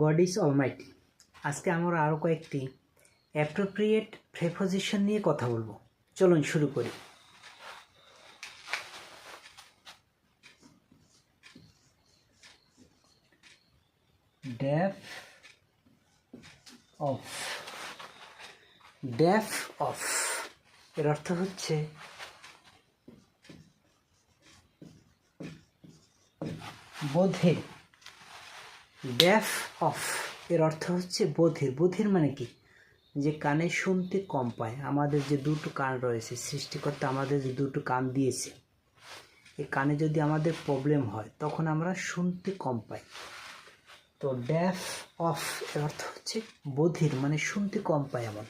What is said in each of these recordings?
God is Almighty. আজকে আমরা আরও কয়েকটি অ্যাপ্রোপ্রিয়েট প্রেপোজিশন নিয়ে কথা বলবো। চলুন শুরু করি। Deaf of. ডেফ অফ এর অর্থ হচ্ছে বধির। ডেফ অফ এর অর্থ হচ্ছে বধির। বধির মানে কি? যে কানে শুনতে কম পায়। আমাদের যে দুটো কান রয়েছে, সৃষ্টিকর্তা আমাদের যে দুটো কান দিয়েছে, এই কানে যদি আমাদের প্রবলেম হয় তখন আমরা শুনতে কম পাই। তো ডেফ অফ এর অর্থ হচ্ছে বধির, মানে শুনতে কম পায় এমন।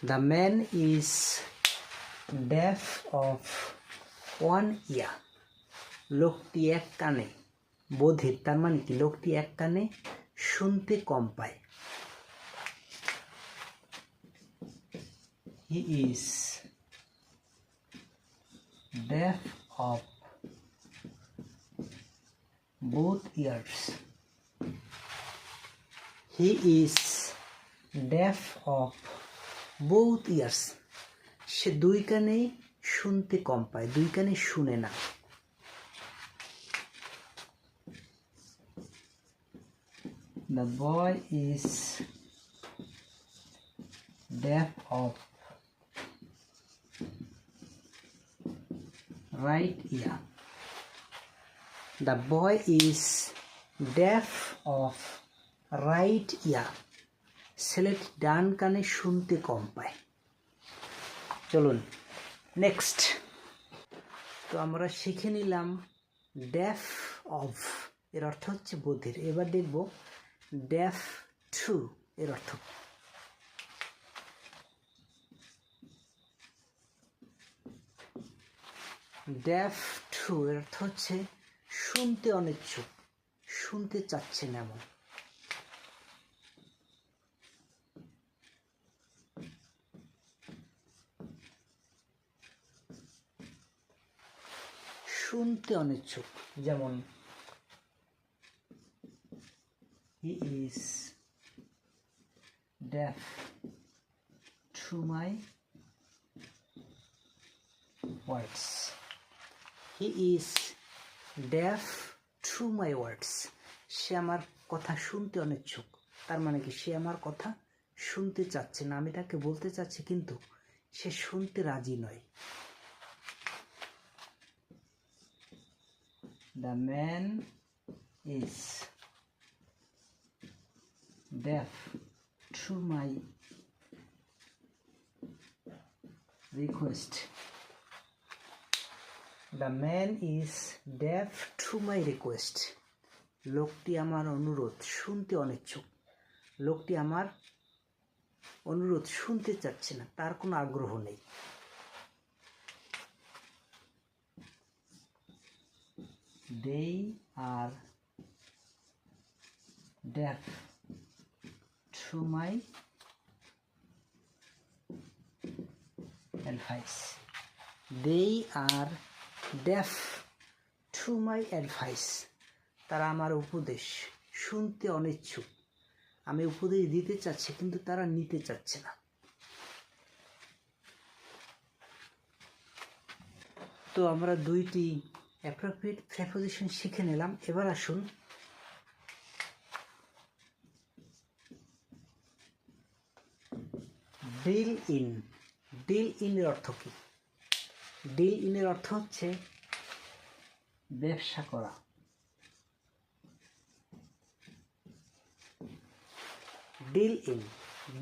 The man is deaf of one ear. লোকটি এক কানে বধির, তার মানে কি? লোকটি এক কানে শুনতে কম পায়। He is deaf of both ears. He is deaf of both ears. সে দুই কানেই শুনতে কম পায়, দুই কানে শুনে না। The boy is deaf of right ear. The boy is deaf of right ear. ছেলেটি ডান কানে শুনতে কম পায়। চলুন নেক্সট। তো আমরা শিখে নিলাম ডেফ অফ এর অর্থ হচ্ছে বধির। এবার দেখব ডেফ টু এর অর্থ। ডেফ টু এর অর্থ হচ্ছে শুনতে অনিচ্ছুক, শুনতে চাচ্ছে না এমন। শুনতে অনিচ্ছুক, যেমন he is deaf to my words. He is deaf to my words. সে আমার কথা শুনতে অনিচ্ছুক। তার মানে কি? সে আমার কথা শুনতে চাচ্ছে না। আমি তাকে বলতে চাচ্ছি কিন্তু সে শুনতে রাজি নয়। The man is deaf to my request. The man is deaf to my request. লোকটি আমার অনুরোধ শুনতে অনিচ্ছুক। লোকটি আমার অনুরোধ শুনতে চাচ্ছে না, তার কোনো আগ্রহ নেই। They are deaf to my advice. They are deaf to my advice. তারা আমার উপদেশ শুনতে অনিচ্ছুক। আমি উপদেশ দিতে চাচ্ছি কিন্তু তারা নিতে চাচ্ছে না। তো আমরা দুইটি অ্যাপ্রোপ্রিয়েট প্রেপোজিশন শিখে নিলাম। এবার আসুন ডিল ইন। ডিল ইন এর অর্থ কি? ডিল ইন এর অর্থ হচ্ছে ব্যবসা করা। ডিল ইন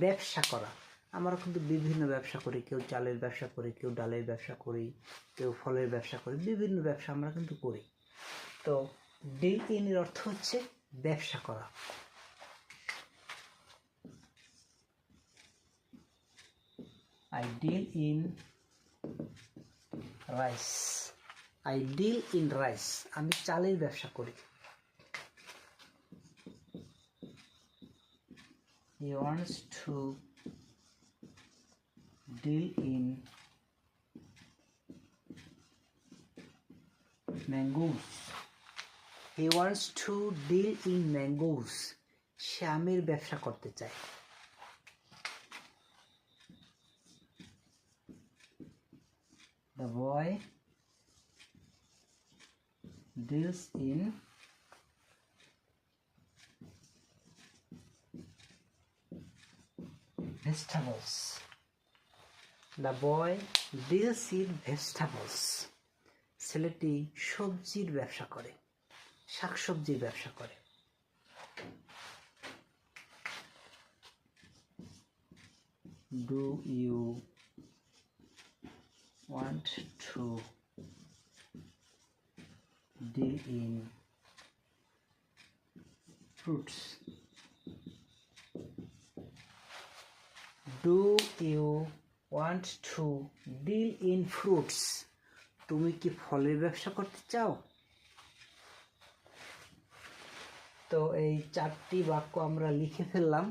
ব্যবসা করা। আমরা কিন্তু বিভিন্ন ব্যবসা করি। কেউ চালের ব্যবসা করি, কেউ ডালের ব্যবসা করি, কেউ ফলের ব্যবসা করি। বিভিন্ন ব্যবসা আমরা কিন্তু করি। তো ডিল ইন এর অর্থ হচ্ছে ব্যবসা করা। I deal in rice. I deal in rice. আমি চালের ব্যবসা করি। He wants to deal in mangoes. He wants to deal in mangoes. সে আমের ব্যবসা করতে চায়। The boy deals in vegetables. The boy deals in vegetables. ছেলেটি সবজির ব্যবসা করে, শাকসবজির ব্যবসা করে। Do you want to deal in fruits? Do you want to deal in fruits? তুমি কি ফলের ব্যবসা করতে চাও? তো এই 4টি বাক্য আমরা লিখে ফেললাম।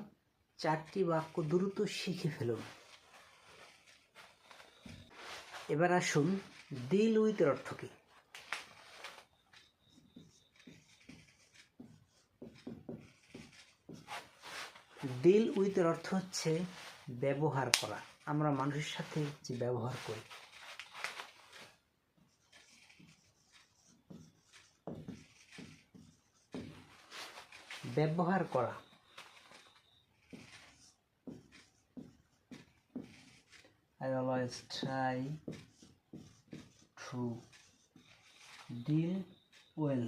4টি বাক্য দ্রুত শিখে ফেলুন। এবার আসুন ডিল উইথ এর অর্থ কি। ডিল উইথ এর অর্থ হচ্ছে ব্যবহার করা। আমরা মানুষের সাথে যে ব্যবহার করি। ব্যবহার করা। I always try to deal well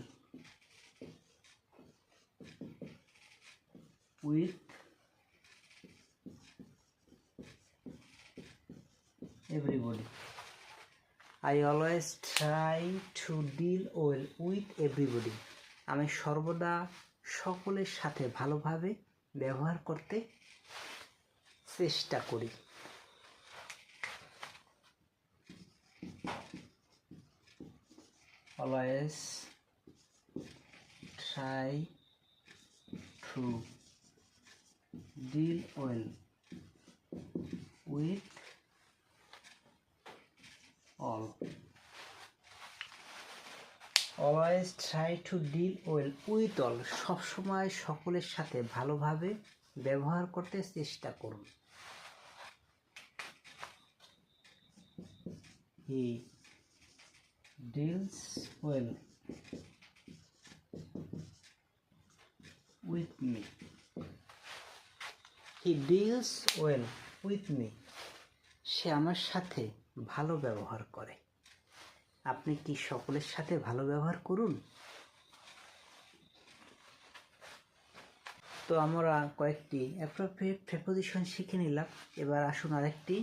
with everybody. I always try to deal well with everybody. আমি সর্বদা সকলের সাথে ভালোভাবে ব্যবহার করতে চেষ্টা করি। Always try to deal well with all. Always try to deal well with all. সব সময় সকলের সাথে ভালোভাবে ব্যবহার করতে চেষ্টা করুন। He deals well with me. He deals well with me. সে আমার সাথে ভালো ব্যবহার করে। আপনি কি সকলের সাথে ভালো ব্যবহার করুন? তো আমরা কয়েকটি অ্যাপ্রোপ্রিয়েট প্রিপোজিশন শিখে নিলাম। এবার আসুন আরেকটি।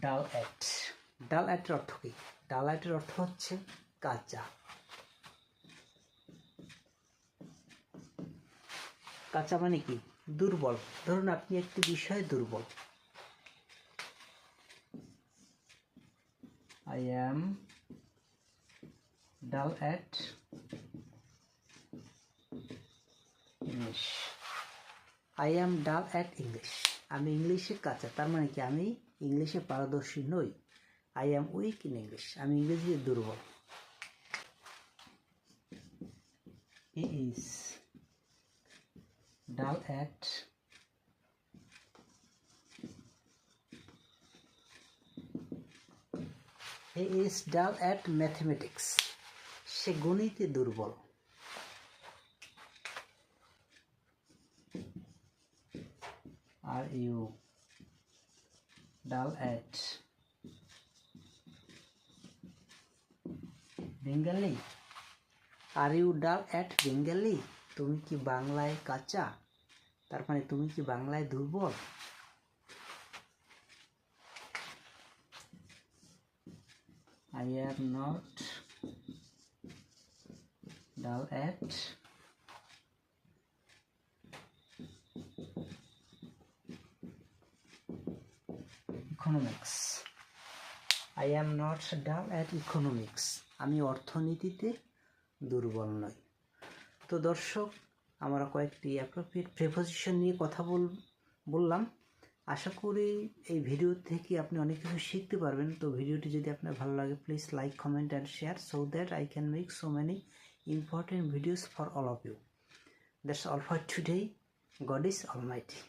ডাল অ্যাট। ডাল অ্যাটের অর্থ কি? ডাল অ্যাটের অর্থ হচ্ছে কাঁচা। কাঁচা মানে কি? দুর্বল। ধরুন আপনি একটি বিষয়ে দুর্বল। I am dull at English. I am dull at English. আমি ইংলিশে কাঁচা। তার মানে কি? আমি ইংলিশে পারদর্শী নই। I am weak in English. আমি ইংরেজিতে দুর্বল। He is dull at He is dull at mathematics. সে গণিতে দুর্বল। Are you dull at Bengali? Are you dull at Bengali? তুমি কি বাংলায় কাঁচা? তার মানে তুমি কি বাংলায় দুর্বল? I am not dull at economics. I am not dull at economics. আমি অর্থনীতিতে দুর্বল নই। তো দর্শক, আমরা কয়েকটি অ্যাপ্রোপ্রিয়েট প্রিপোজিশন নিয়ে কথা বললাম। আশা করি এই ভিডিও থেকে আপনি অনেক কিছু শিখতে পারবেন। তো ভিডিওটি যদি আপনার ভালো লাগে, please like, comment and share so that I can make so many important videos for all of you. That's all for today. God is Almighty.